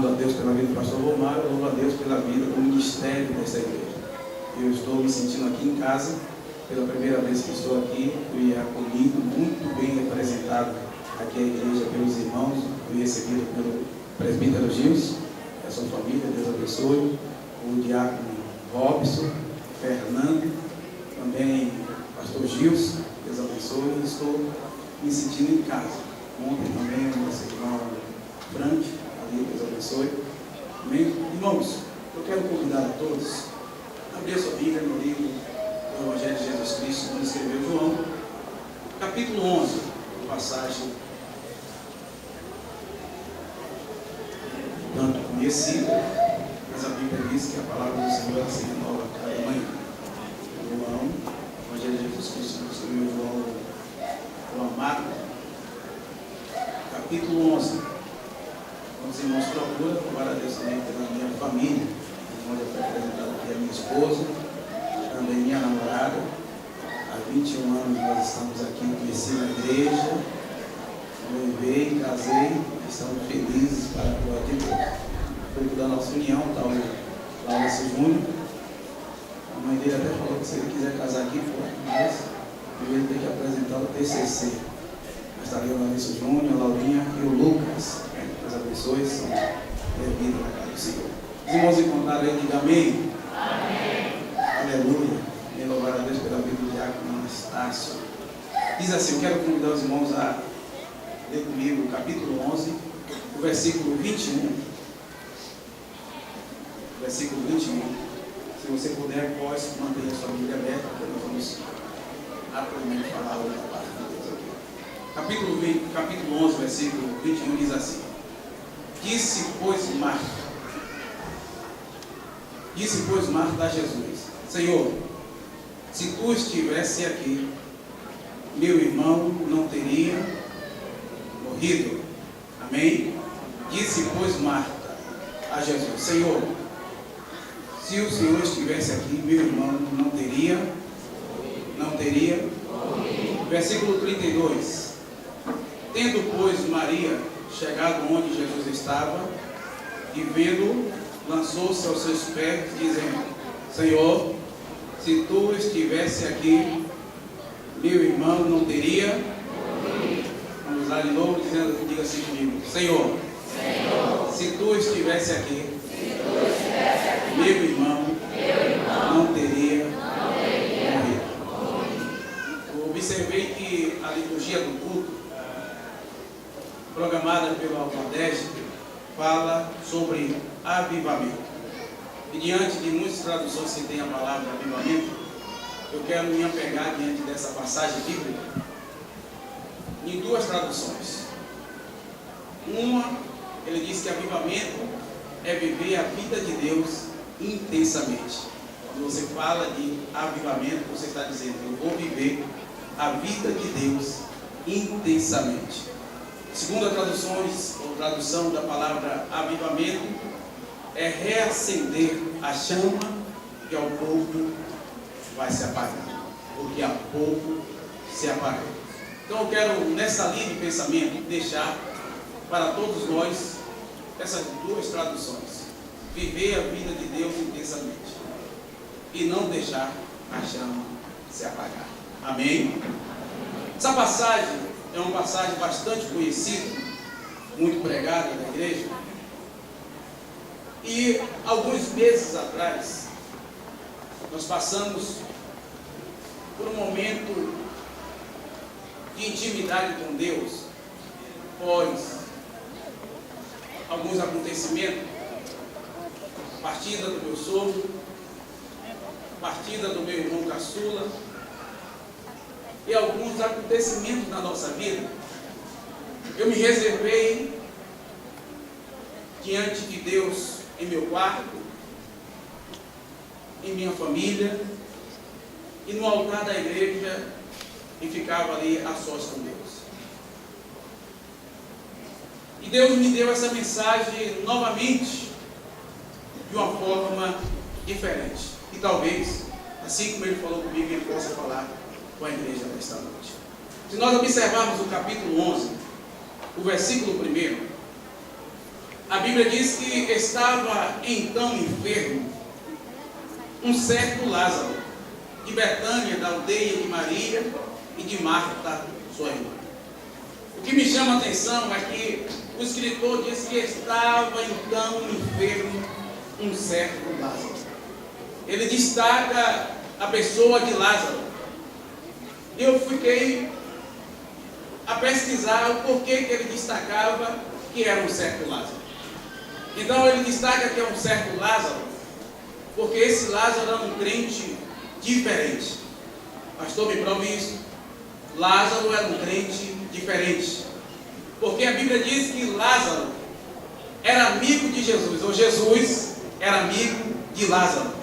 louvando a Deus pela vida do pastor Romário, eu louvo a Deus pela vida do ministério dessa igreja. Eu estou me sentindo aqui em casa, pela primeira vez que estou aqui, fui acolhido, muito bem representado aqui a igreja pelos irmãos, fui recebido pelo presbítero Gils, a sua família, Deus abençoe, o diácono Robson, Fernando, também o pastor Gils, Deus abençoe, estou me sentindo em casa. Ontem também o nosso irmão Frank, ali, Deus abençoe. Amém? Irmãos, eu quero convidar a todos a abrir a sua Bíblia no livro do Evangelho de Jesus Cristo, quando escreveu João, capítulo 11, passagem tanto conhecida, mas a Bíblia diz que a palavra do Senhor se renova a cada manhã. João, Evangelho de Jesus Cristo, quando escreveu João, o amado, capítulo 11. Os irmãos procuram, louvar a Deus também pela minha família, onde eu fui apresentado aqui a minha esposa, também minha namorada. Há 21 anos nós estamos aqui, conheci na igreja, noivei, casei, estamos felizes para a glória de Deus. Fruto da nossa união, está o Laurence Júnior. A mãe dele até falou que se ele quiser casar aqui, mas ele tem que apresentar o TCC. Mas está ali o Laurence Júnior, a Laurinha e o Lucas. Deus abençoe, são bem-vindos na casa do Senhor. Os irmãos encontraram aí, diga amém. Amém. Aleluia. E louvar a Deus pela vida do diácono Anastácio. Diz assim, eu quero convidar os irmãos a ler comigo o capítulo 11, o versículo 21. Versículo 21. Se você puder, pode manter a sua Bíblia aberta, porque nós vamos atualmente falar outra parte de Deus aqui. Capítulo 11, versículo 21 diz assim: Disse, pois, Marta a Jesus: Senhor, se tu estivesse aqui, meu irmão não teria morrido. Amém? Disse, pois, Marta a Jesus: Senhor, se o Senhor estivesse aqui, meu irmão não teria morrido. Versículo 32. Tendo, pois, Maria chegado onde Jesus estava, e vendo, lançou-se aos seus pés, dizendo: Senhor, se tu estivesse aqui, meu irmão não teria morrido. Vamos lá de novo, dizendo, diga assim comigo: Senhor, se tu estivesse aqui, meu irmão não teria morrido. Eu observei que a liturgia do culto, programada pelo Alpadeste, fala sobre avivamento. E diante de muitas traduções que tem a palavra avivamento, eu quero me apegar diante dessa passagem bíblica em duas traduções. Uma, ele diz que avivamento é viver a vida de Deus intensamente. Quando você fala de avivamento, você está dizendo: eu vou viver a vida de Deus intensamente. Segunda tradução da palavra avivamento é reacender a chama que ao pouco vai se apagar, porque a pouco se apaga. Então eu quero, nessa linha de pensamento, deixar para todos nós essas duas traduções: viver a vida de Deus intensamente e não deixar a chama se apagar. Amém? Essa passagem é uma passagem bastante conhecida, muito pregada na igreja. E alguns meses atrás, nós passamos por um momento de intimidade com Deus, após alguns acontecimentos, partida do meu sogro, partida do meu irmão caçula, e alguns acontecimentos na nossa vida. Eu me reservei diante de Deus em meu quarto, em minha família e no altar da igreja, e ficava ali a sós com Deus. E Deus me deu essa mensagem novamente de uma forma diferente, e talvez, assim como Ele falou comigo, Ele possa falar com a igreja nesta noite. Se nós observarmos o capítulo 11, o versículo 1, a Bíblia diz que estava então enfermo um certo Lázaro, de Betânia, da aldeia de Maria e de Marta, sua irmã. O que me chama a atenção é que o escritor diz que estava então enfermo um certo Lázaro. Ele destaca a pessoa de Lázaro. Eu fiquei a pesquisar o porquê que ele destacava que era um certo Lázaro. Então ele destaca que é um certo Lázaro, porque esse Lázaro era um crente diferente. Pastor, me prove isso. Lázaro era um crente diferente, porque a Bíblia diz que Lázaro era amigo de Jesus, ou Jesus era amigo de Lázaro.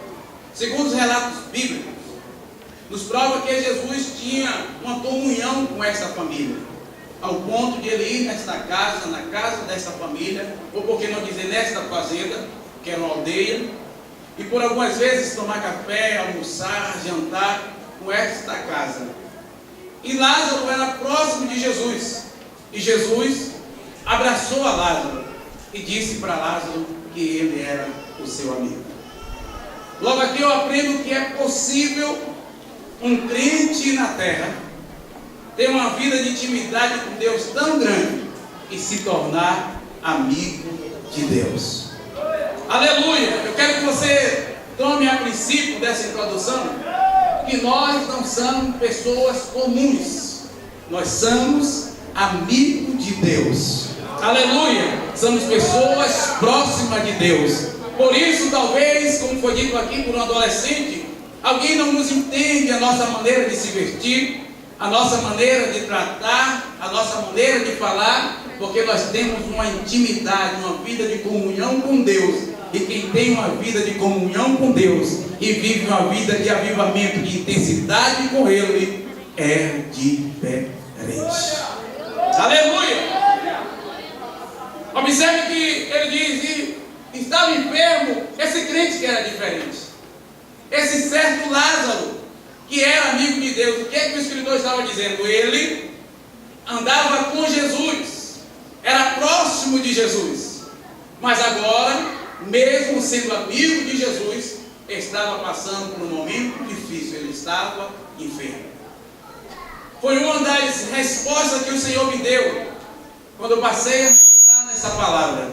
Segundo os relatos bíblicos, nos prova que Jesus tinha uma comunhão com esta família, ao ponto de ele ir nesta casa, na casa desta família, ou por que não dizer nesta fazenda, que era uma aldeia, e por algumas vezes tomar café, almoçar, jantar com esta casa. E Lázaro era próximo de Jesus, e Jesus abraçou a Lázaro e disse para Lázaro que ele era o seu amigo. Logo aqui eu aprendo que é possível um crente na terra ter uma vida de intimidade com Deus tão grande e se tornar amigo de Deus. Aleluia! Eu quero que você tome a princípio dessa introdução que nós não somos pessoas comuns, nós somos amigos de Deus. Aleluia! Somos pessoas próximas de Deus. Por isso, talvez, como foi dito aqui por um adolescente, alguém não nos entende a nossa maneira de se vestir, a nossa maneira de tratar, a nossa maneira de falar, porque nós temos uma intimidade, uma vida de comunhão com Deus. E quem tem uma vida de comunhão com Deus e vive uma vida de avivamento, de intensidade com Ele, é diferente. Aleluia! Observe que ele diz: estava enfermo esse crente que era diferente, esse certo Lázaro que era amigo de Deus. O que é que o escritor estava dizendo? Ele andava com Jesus, era próximo de Jesus, mas agora, mesmo sendo amigo de Jesus, estava passando por um momento difícil, ele estava enfermo. Foi uma das respostas que o Senhor me deu quando eu passei a meditar nessa palavra,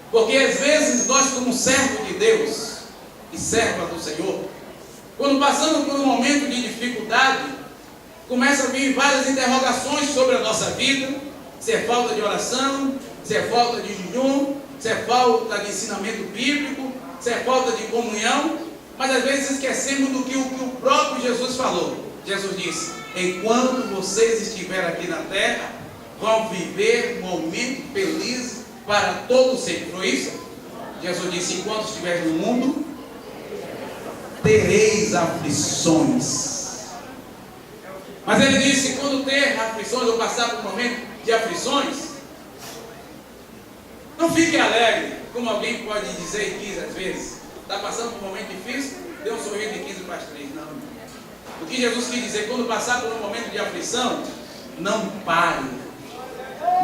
porque às vezes nós, como servos de Deus e servas do Senhor, quando passamos por um momento de dificuldade, começa a vir várias interrogações sobre a nossa vida, se é falta de oração, se é falta de jejum, se é falta de ensinamento bíblico, se é falta de comunhão, mas às vezes esquecemos do que o próprio Jesus falou. Jesus disse: enquanto vocês estiverem aqui na terra, vão viver momentos felizes para todo sempre. Foi isso? Jesus disse: enquanto estiveres no mundo, tereis aflições. Mas ele disse: quando ter aflições ou passar por um momento de aflições, não fique alegre, como alguém pode dizer e diz às vezes. Está passando por um momento difícil, dê um sorriso de 15 para as 3. Não. O que Jesus quis dizer: quando passar por um momento de aflição, não pare,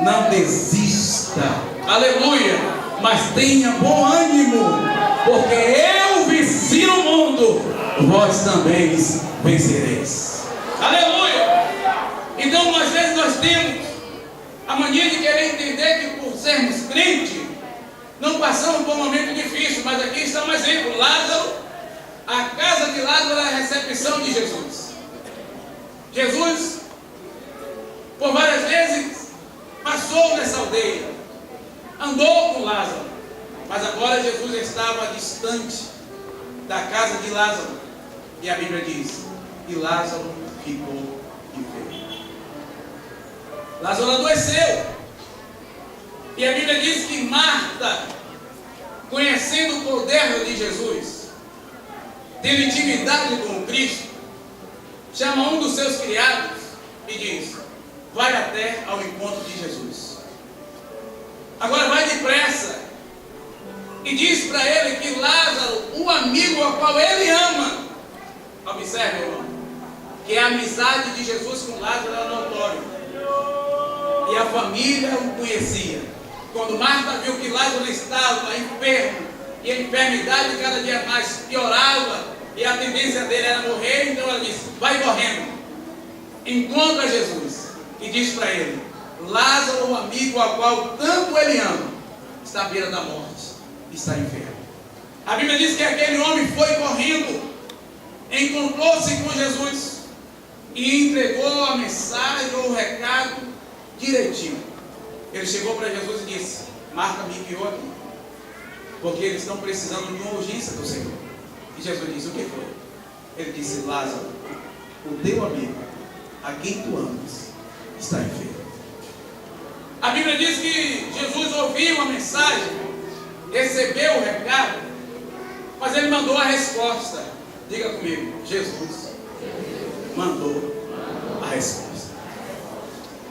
não desista, aleluia, mas tenha bom ânimo, porque eu venci o mundo, vós também vencereis. Aleluia! Então, às vezes nós temos a mania de querer entender que por sermos crentes, não passamos por um momento difícil, mas aqui está um exemplo. Lázaro, a casa de Lázaro é a recepção de Jesus. Jesus, por várias vezes, passou nessa aldeia, andou com Lázaro, mas agora Jesus estava distante da casa de Lázaro, e a Bíblia diz: e Lázaro ficou enfermo. Lázaro adoeceu. E a Bíblia diz que Marta, conhecendo o poder de Jesus, tendo intimidade com Cristo, chama um dos seus criados e diz: vai até ao encontro de Jesus. Agora vai depressa e diz para ele que Lázaro, o amigo ao qual ele ama, observe, irmão, que a amizade de Jesus com Lázaro era notória, e a família o conhecia. Quando Marta viu que Lázaro estava enfermo, e a enfermidade cada dia mais piorava, e a tendência dele era morrer, então ela disse: vai correndo, encontra Jesus, e diz para ele: Lázaro, o amigo a qual tanto ele ama, está à beira da morte, está enfermo. A Bíblia diz que aquele homem foi correndo, encontrou-se com Jesus e entregou a mensagem ou o recado direitinho. Ele chegou para Jesus e disse: Marta me enviou aqui, porque eles estão precisando de uma urgência do Senhor. E Jesus disse: o que foi? Ele disse: Lázaro, o teu amigo, a quem tu amas, está enfermo. A Bíblia diz que Jesus ouviu a mensagem, recebeu o recado, mas ele mandou a resposta. Diga comigo: Jesus mandou a resposta.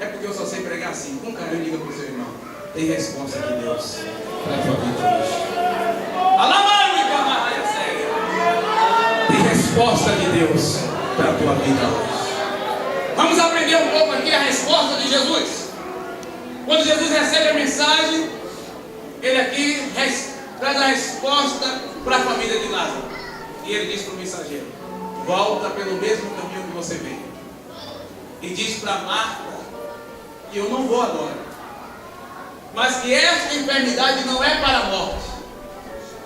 É porque eu só sei pregar assim, com carinho. Diga para o seu irmão: tem resposta de Deus para a tua vida hoje. Tem resposta de Deus para a tua vida hoje. Vamos aprender um pouco aqui a resposta de Jesus. Quando Jesus recebe a mensagem, ele aqui traz a resposta para a família de Lázaro. E ele diz para o mensageiro: volta pelo mesmo caminho que você veio. E diz para Marta que eu não vou agora, mas que esta enfermidade não é para a morte,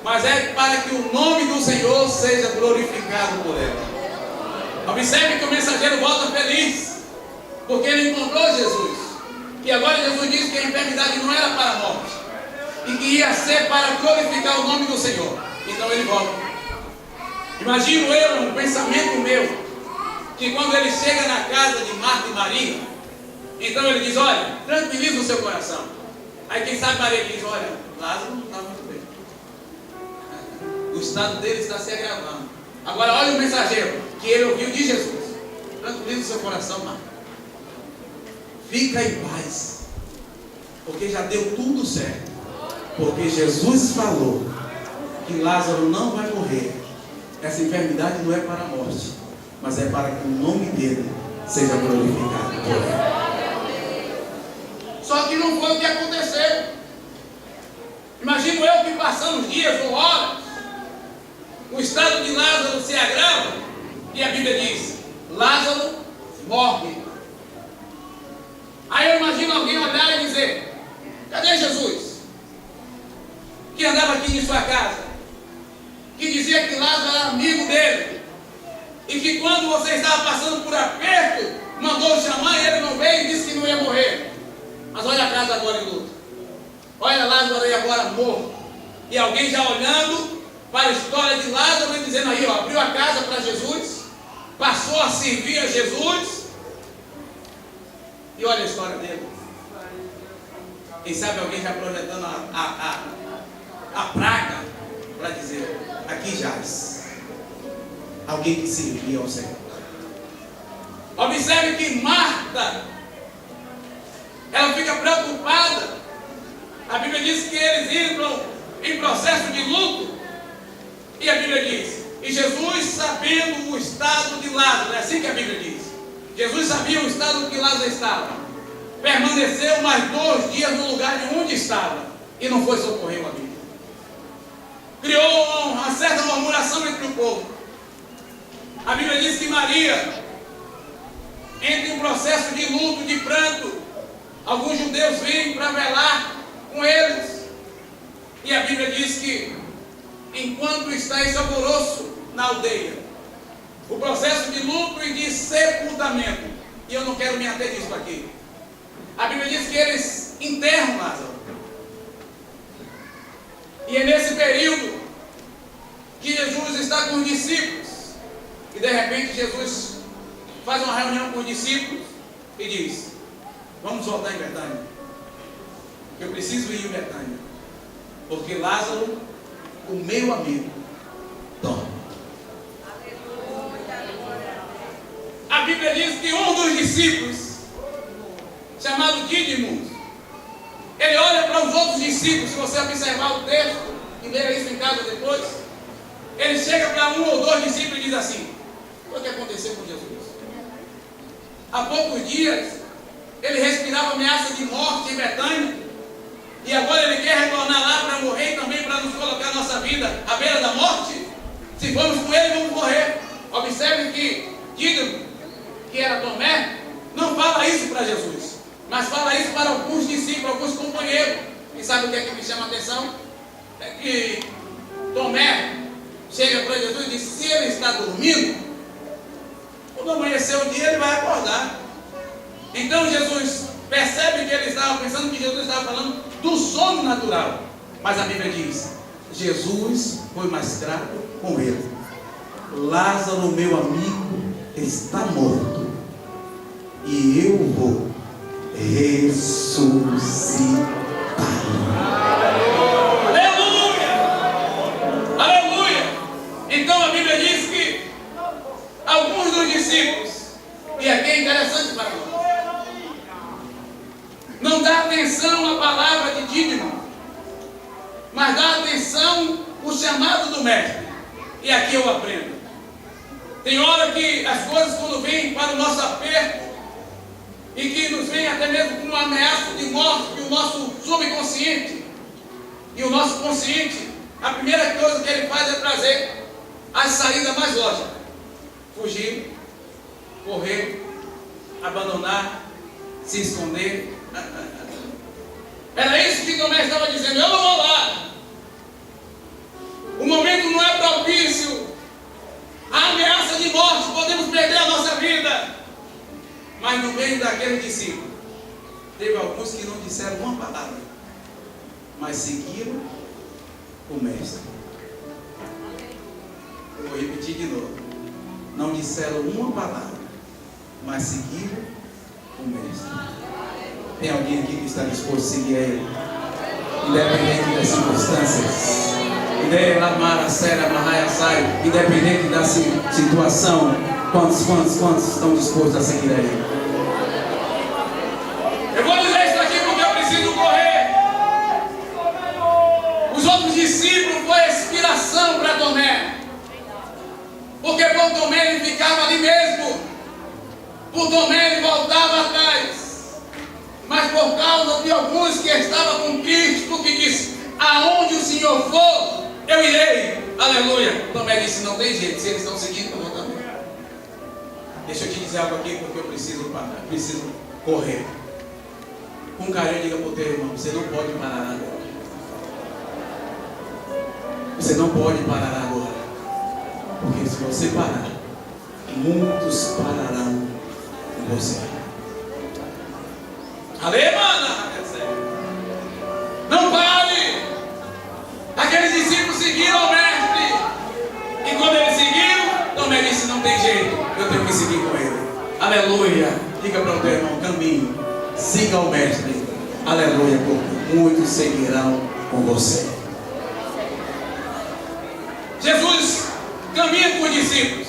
mas é para que o nome do Senhor seja glorificado por ela. Observe que o mensageiro volta feliz, porque ele encontrou Jesus. E agora Jesus diz que a enfermidade não era para a morte, e que ia ser para glorificar o nome do Senhor. Então ele volta. Imagino eu, um pensamento meu, que quando ele chega na casa de Marta e Maria, então ele diz: olha, tranquiliza o seu coração. Aí quem sabe Maria diz: olha, Lázaro não está muito bem, o estado dele está se agravando. Agora olha o mensageiro que ele ouviu de Jesus: tranquiliza o seu coração, Marta, fica em paz, porque já deu tudo certo. Porque Jesus falou que Lázaro não vai morrer. Essa enfermidade não é para a morte, mas é para que o nome dele seja glorificado por ela. Só que não foi o que aconteceu. Imagino eu que passando dias ou horas, o estado de Lázaro se agrava, e a Bíblia diz: Lázaro morre. Aí eu imagino alguém olhar e dizer: cadê Jesus? Que andava aqui em sua casa, que dizia que Lázaro era amigo dele, e que quando você estava passando por aperto, mandou chamar e ele não veio e disse que não ia morrer. Mas olha a casa agora em luto. Olha Lázaro aí agora morto. E alguém já olhando para a história de Lázaro e dizendo aí, ó, abriu a casa para Jesus, passou a servir a Jesus. E olha a história dele. Quem sabe alguém já projetando a praga para dizer: aqui jaz alguém que servia ao Senhor. Observe que Marta, ela fica preocupada. A Bíblia diz que eles entram em processo de luto. E a Bíblia diz: e Jesus, sabendo o estado de Lázaro, é assim que a Bíblia diz, Jesus sabia o estado que Lázaro estava, permaneceu mais 2 dias no lugar de onde estava, e não foi socorrer o amigo. Criou uma certa murmuração entre o povo. A Bíblia diz que Maria entra em um processo de luto, de pranto. Alguns judeus vêm para velar com eles. E a Bíblia diz que enquanto está esse alvoroço na aldeia, o processo de luto e de sepultamento, e eu não quero me ater disso aqui, a Bíblia diz que eles enterram Lázaro. E é nesse período que Jesus está com os discípulos. E de repente Jesus faz uma reunião com os discípulos e diz: vamos voltar em Betânia. Eu preciso ir em Betânia, porque Lázaro, o meu amigo, dorme. A Bíblia diz que um dos discípulos, chamado Dídimo, ele olha para os outros discípulos. Se você observar o texto e ler isso em casa depois, ele chega para 1 ou 2 discípulos e diz assim: o que aconteceu com Jesus? Há poucos dias ele respirava ameaça de morte em Betânia, E agora Ele quer retornar lá para morrer e também para nos colocar a nossa vida à beira da morte? Se vamos com Ele, vamos morrer. Observe que Dídimo, que era Tomé, não fala isso para Jesus, mas fala isso para alguns discípulos, alguns companheiros. E sabe o que é que me chama a atenção? É que Tomé chega para Jesus e diz: se ele está dormindo, quando amanhecer o dia ele vai acordar. Então Jesus percebe que ele estava pensando que Jesus estava falando do sono natural. Mas a Bíblia diz: Jesus foi mais grato com ele. Lázaro, meu amigo, está morto, e eu vou ressuscitar. Aleluia! Aleluia! Então a Bíblia diz que alguns dos discípulos, e aqui é interessante para nós, não dá atenção à palavra de Dídimo, mas dá atenção ao chamado do mestre. E aqui eu aprendo. Tem hora que as coisas, quando vêm para o nosso aperto, e que nos vem até mesmo com uma ameaça de morte, que o nosso subconsciente e o nosso consciente, a primeira coisa que ele faz é trazer a saída mais lógica: fugir, correr, abandonar, se esconder. Era isso que Tomé estava dizendo: eu não vou lá. O momento não é propício. A ameaça de morte, podemos perder a nossa vida. Mas no meio daquele discípulo, teve alguns que não disseram uma palavra, mas seguiram o mestre. Eu vou repetir de novo. Não disseram uma palavra, mas seguiram o mestre. Tem alguém aqui que está disposto a seguir a ele, independente das circunstâncias? Independente da situação? Quantos estão dispostos a seguir a ele? Eu vou dizer isso aqui porque eu preciso correr. Os outros discípulos foi inspiração para Tomé, porque por Tomé ele ficava ali mesmo, por Tomé ele voltava atrás. Mas por causa de alguns que estavam com Cristo, que disse: aonde o Senhor for, eu irei. Aleluia. Tomé disse: não tem jeito, se eles estão seguindo, eu vou também. Deixa eu te dizer algo aqui, porque eu preciso parar, preciso correr. Com carinho, diga para o teu irmão: você não pode parar agora. Você não pode parar agora, porque se você parar, muitos pararão com você. Aleluia! Não pare! Aqueles discípulos seguiram o mestre, e quando eles seguiram, Tomé disse: não tem jeito, eu tenho que seguir com ele. Aleluia! Diga para o teu irmão: caminho, siga o mestre. Aleluia, porque muitos seguirão com você. Jesus caminha com os discípulos,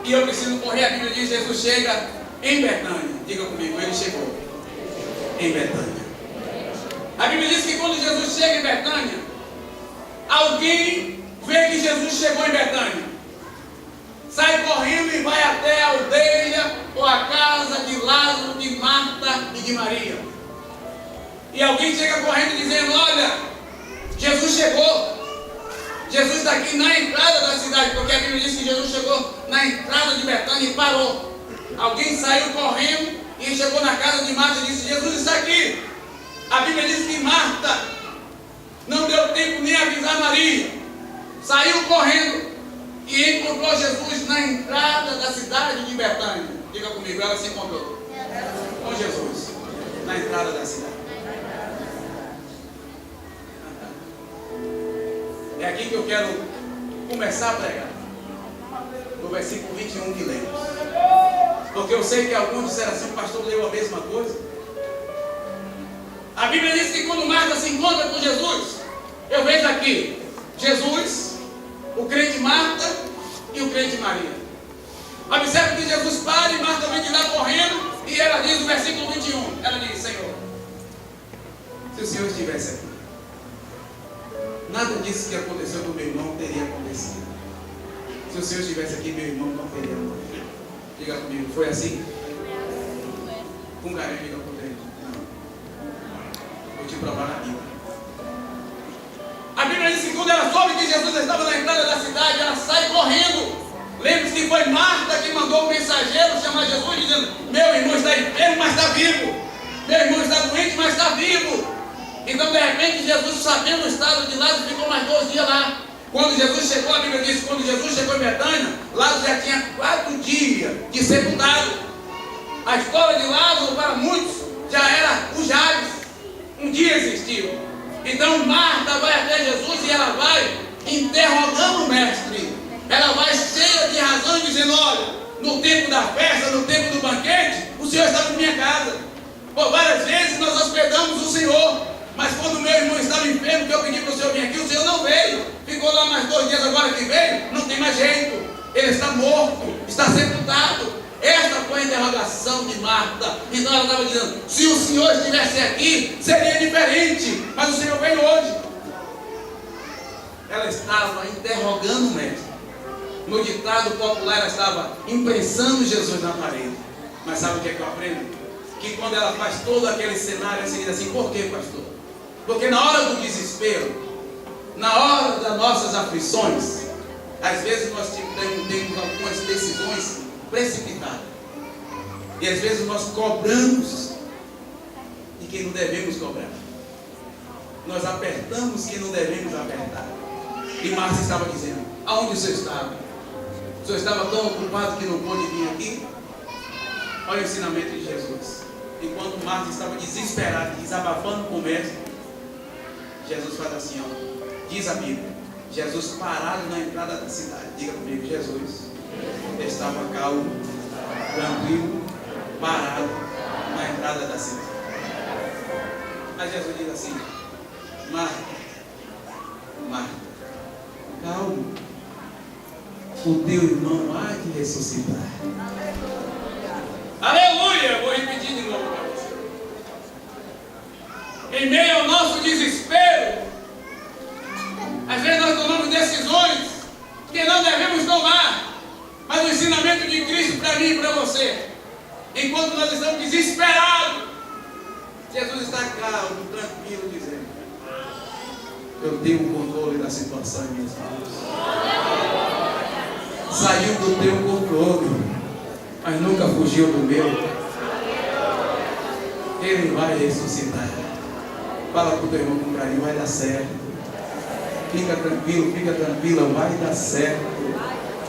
e eu preciso correr. A Bíblia diz: Jesus chega em Betânia. Diga comigo: ele chegou em Betânia. A Bíblia diz que quando Jesus chega em Betânia, alguém vê que Jesus chegou em Betânia, sai correndo e vai até a aldeia ou a casa de Lázaro, de Marta e de Maria. E alguém chega correndo dizendo: olha, Jesus chegou. Jesus está aqui na entrada da cidade, porque a Bíblia diz que Jesus chegou na entrada de Betânia e parou. Alguém saiu correndo e chegou na casa de Marta e disse: Jesus está aqui. A Bíblia diz que Marta não deu tempo nem avisar Maria, saiu correndo e encontrou Jesus na entrada da cidade de Betânia. Diga comigo: ela se encontrou com Jesus na entrada da cidade. É aqui que eu quero começar a pregar, no versículo 21 que lemos, porque eu sei que alguns disseram assim: o pastor leu a mesma coisa. A Bíblia diz que quando Marta se encontra com Jesus, eu vejo aqui Jesus, o crente Marta e o crente Maria. Observe que Jesus para e Marta vem de lá correndo, e ela diz no versículo 21, ela diz: Senhor, se o Senhor estivesse aqui, nada disso que aconteceu com meu irmão teria acontecido. Se o Senhor estivesse aqui, meu irmão não teria morrido. Diga comigo: foi assim? Com carinho, diga comigo. Vou te provar na Bíblia. A Bíblia diz que quando ela soube que Jesus estava na entrada da cidade, ela sai correndo. Lembre-se que foi Marta que mandou o mensageiro chamar Jesus, dizendo: meu irmão está enfermo, mas está vivo. Meu irmão está doente, mas está vivo. Então, de repente, Jesus, sabendo o estado de Lázaro, ficou mais 2 dias lá. Quando Jesus chegou, a Bíblia diz que quando Jesus chegou em Betânia, Lázaro já tinha 4 dias de sepultado. A história de Lázaro, para muitos, já era o Jales. Um dia existiu. Então, Marta vai até Jesus e ela vai interrogando o mestre. Ela vai cheia de razão, dizendo: olha, no tempo da festa, no tempo do banquete, o Senhor estava em minha casa. Por várias vezes nós hospedamos o Senhor, mas quando meu irmão estava enfermo, que eu pedi para o Senhor vir aqui, o Senhor não veio. Ficou lá mais 2 dias, agora que veio, não tem mais jeito. Ele está morto, está sepultado. Esta foi a interrogação de Marta. Então ela estava dizendo: se o Senhor estivesse aqui, seria diferente, mas o Senhor veio hoje. Ela estava interrogando o mestre. No ditado popular, ela estava imprensando Jesus na parede. Mas sabe o que é que eu aprendo? Que quando ela faz todo aquele cenário, ela se diz assim: por que, pastor? Porque na hora do desespero, na hora das nossas aflições, às vezes nós temos algumas decisões precipitadas. E às vezes nós cobramos de quem não devemos cobrar. Nós apertamos quem não devemos apertar. E Marta estava dizendo: aonde o Senhor estava? O Senhor estava tão ocupado que não pôde vir aqui? Olha o ensinamento de Jesus. Enquanto Marta estava desesperada, desabafando com o mestre, Jesus faz assim, ó. Diz a Bíblia: Jesus parado na entrada da cidade. Diga comigo: Jesus estava calmo, tranquilo, parado na entrada da cidade. Mas Jesus diz assim: Marta, Marta, calmo, o teu irmão há de ressuscitar. Aleluia! Vou repetir de novo para você. Em meio ao nosso desespero, às vezes nós tomamos decisões que não devemos tomar. Mas o ensinamento de Cristo para mim e para você, enquanto nós estamos desesperados, Jesus está calmo, tranquilo, dizendo: eu tenho o controle da situação em minhas mãos. Saiu do teu controle, mas nunca fugiu do meu. Ele vai ressuscitar. Fala para o teu irmão com carinho: vai dar certo. Fica tranquilo, fica tranquila, vai dar certo.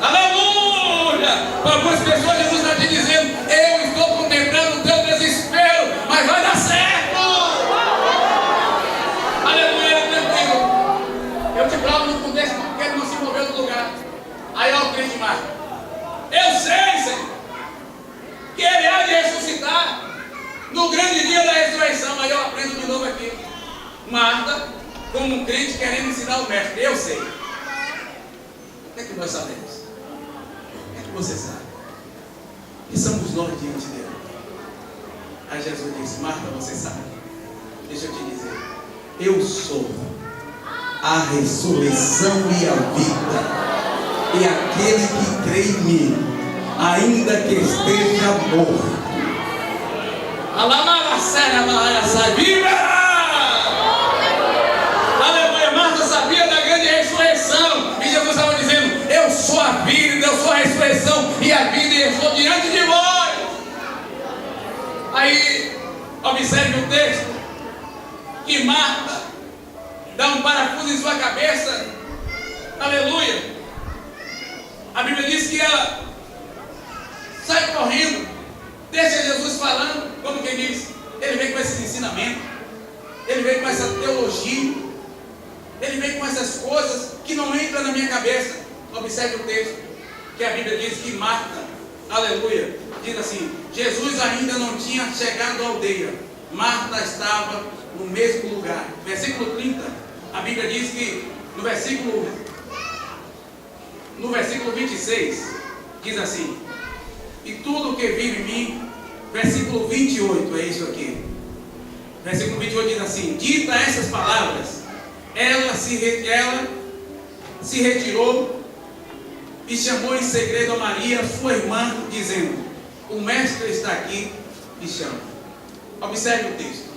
Aleluia! Para algumas pessoas Jesus está te dizendo: eu estou contemplando o teu desespero, mas vai dar certo. Aleluia, tranquilo. Eu te provo no contexto porque ele não se moveu do lugar. Aí olha o crente mais: eu sei, Senhor, que ele há de ressuscitar no grande dia da ressurreição. Aí eu aprendo de novo aqui. Marta, como um crente querendo ensinar o mestre: eu sei. O que é que nós sabemos? O que é que você sabe? Que somos nós diante dele. Aí Jesus disse: Marta, você sabe. Deixa eu te dizer: eu sou a ressurreição e a vida. E aquele que crê em mim, ainda que esteja morto, aleluia. Marta sabia da grande ressurreição, e Jesus estava dizendo: eu sou a vida, eu sou a ressurreição e a vida, e eu estou diante de vós. Aí observe o texto, que Marta dá um parafuso em sua cabeça. Aleluia. A Bíblia diz que ela sai correndo, deixa Jesus falando, como quem diz: ele vem com esses ensinamentos, ele vem com essa teologia, ele vem com essas coisas que não entram na minha cabeça. Observe o texto, que a Bíblia diz que Marta, aleluia, diz assim: Jesus ainda não tinha chegado à aldeia, Marta estava no mesmo lugar. Versículo 30, a Bíblia diz que no versículo 26, diz assim: e tudo que vive em mim. Versículo 28, é isso aqui. Versículo 28 diz assim: dita essas palavras, ela se retirou e chamou em segredo a Maria, sua irmã, dizendo: o mestre está aqui e chama. Observe o texto.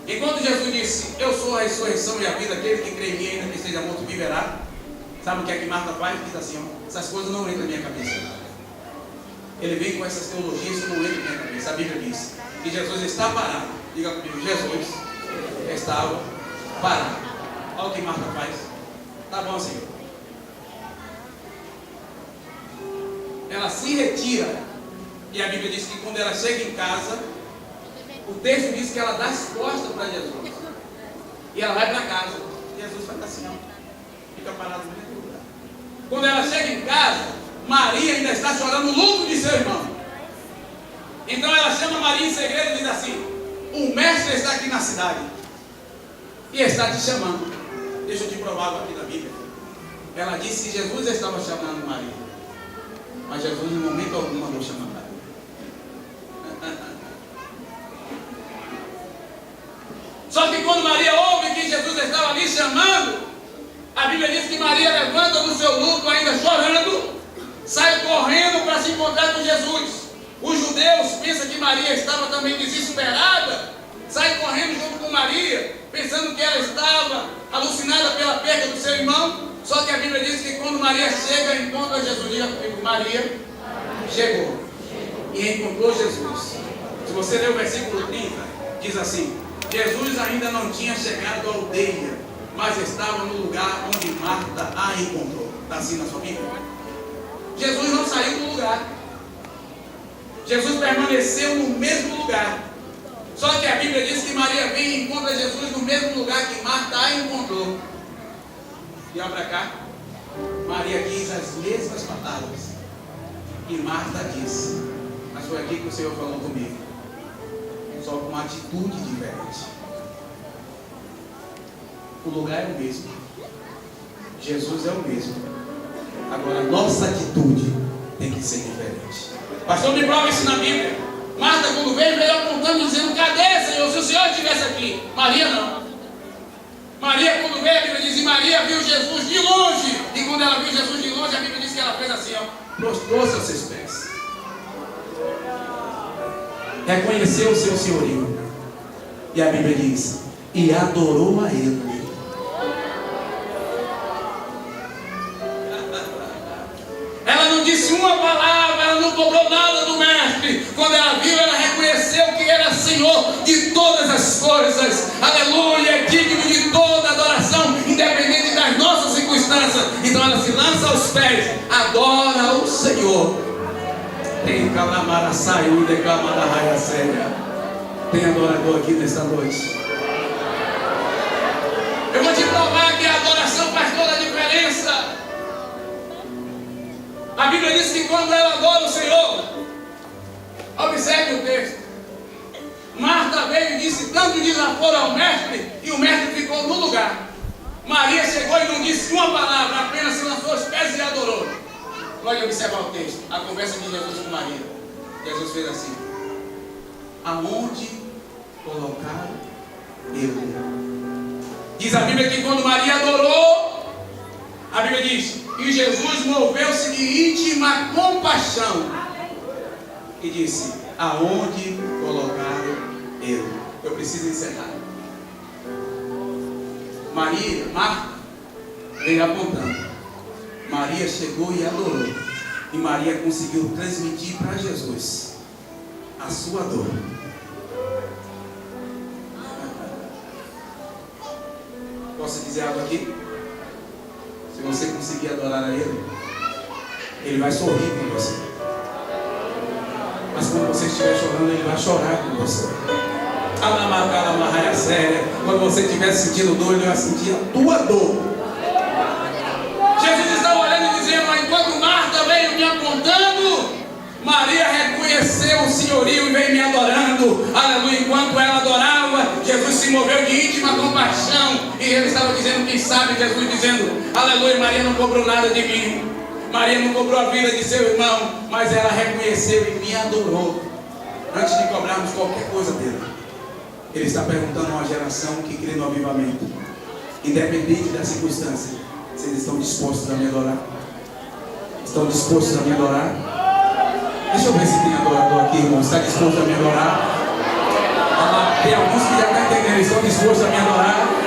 Enquanto Jesus disse, eu sou a ressurreição e a vida, aquele que crê em mim, ainda que esteja morto, viverá. Sabe o que é que Marta faz? Diz assim, ó, essas coisas não entram na minha cabeça. Ele vem com essas teologias que não entram na minha cabeça. A Bíblia diz que Jesus está parado. Diga comigo, Jesus estava parado. Olha o que Marta faz. Tá bom, Senhor. Ela se retira. E a Bíblia diz que quando ela chega em casa, o texto diz que ela dá as costas para Jesus. E ela vai para casa. Jesus vai assim, ó. Fica parado no mesmo lugar. Quando ela chega em casa, Maria ainda está chorando o luto de seu irmão. Então ela chama Maria em segredo e diz assim: o mestre está aqui na cidade e está te chamando. Deixa eu te provar algo aqui da Bíblia. Ela disse que Jesus estava chamando Maria, mas Jesus em momento algum mandou chamar Maria. Só que quando Maria ouve que Jesus estava ali chamando, a Bíblia diz que Maria levanta do seu luto ainda chorando, sai correndo para se encontrar com Jesus. Os judeus pensam que Maria estava também desesperada, sai correndo junto com Maria, pensando que ela estava alucinada pela perda do seu irmão. Só que a Bíblia diz que quando Maria chega, encontra Jesus. Diga comigo, Maria chegou e encontrou Jesus. Se você ler o versículo 30, diz assim: Jesus ainda não tinha chegado à aldeia, mas estava no lugar onde Marta a encontrou. Está assim na sua Bíblia? Jesus não saiu do lugar. Jesus permaneceu no mesmo lugar. Só que a Bíblia diz que Maria vem e encontra Jesus no mesmo lugar que Marta a encontrou. E olha para cá. Maria diz as mesmas palavras e Marta disse, mas foi aqui que o Senhor falou comigo, só com uma atitude diferente. O lugar é o mesmo, Jesus é o mesmo, agora a nossa atitude tem que ser diferente. Pastor, me prova isso na Bíblia. Marta, quando veio apontando, dizendo: cadê, Senhor? Se o Senhor estivesse aqui. Maria não. Maria, quando veio, a Bíblia diz: e Maria viu Jesus de longe. E quando ela viu Jesus de longe, a Bíblia diz que ela fez assim, ó, prostrou-se aos seus pés, reconheceu o seu senhorio. E a Bíblia diz: e adorou a Ele. Ela não disse uma palavra, ela não cobrou nada do mestre. Quando ela viu, ela reconheceu que Ele é Senhor de todas as coisas. Aleluia, é digno de toda adoração, independente das nossas circunstâncias. Então ela se lança aos pés, adora o Senhor. Tem calamaraçaio e decamaraia séria. Tem adorador aqui nesta noite. Eu vou te provar que a adoração faz toda a diferença. A Bíblia diz que quando ela adora o Senhor, observe o texto. Marta veio e disse tanto desaforo ao mestre, e o mestre ficou no lugar. Maria chegou e não disse uma palavra, apenas se lançou aos pés e adorou. Pode observar o texto, a conversa de Jesus com Maria. Jesus fez assim: aonde colocar eu? Diz a Bíblia que quando Maria adorou, a Bíblia diz: e Jesus moveu-se de íntima compaixão e disse: aonde colocaram eu? Eu preciso encerrar. Marta veio apontando. Maria chegou e adorou. E Maria conseguiu transmitir para Jesus a sua dor. Posso dizer algo aqui? Se você conseguir adorar a Ele, Ele vai sorrir com você. Mas quando você estiver chorando, Ele vai chorar com você. Quando você estiver sentindo dor, Ele vai sentir a tua dor. Jesus está olhando e dizendo: enquanto Marta veio me apontando, Maria reconheceu o senhorio e veio me adorando. Aleluia. Enquanto ela adorava, Jesus se moveu de íntima compaixão. E Ele estava dizendo: quem sabe, Jesus dizendo: aleluia, Maria não cobrou nada de mim, Maria não cobrou a vida de seu irmão, mas ela reconheceu e me adorou. Antes de cobrarmos qualquer coisa dele, Ele está perguntando a uma geração que crê no avivamento, independente da circunstância: vocês estão dispostos a me adorar? Estão dispostos a me adorar? Deixa eu ver se tem adorador aqui, irmão. Está disposto a me adorar? Tem alguns que já estão entendendo, estão dispostos a me adorar.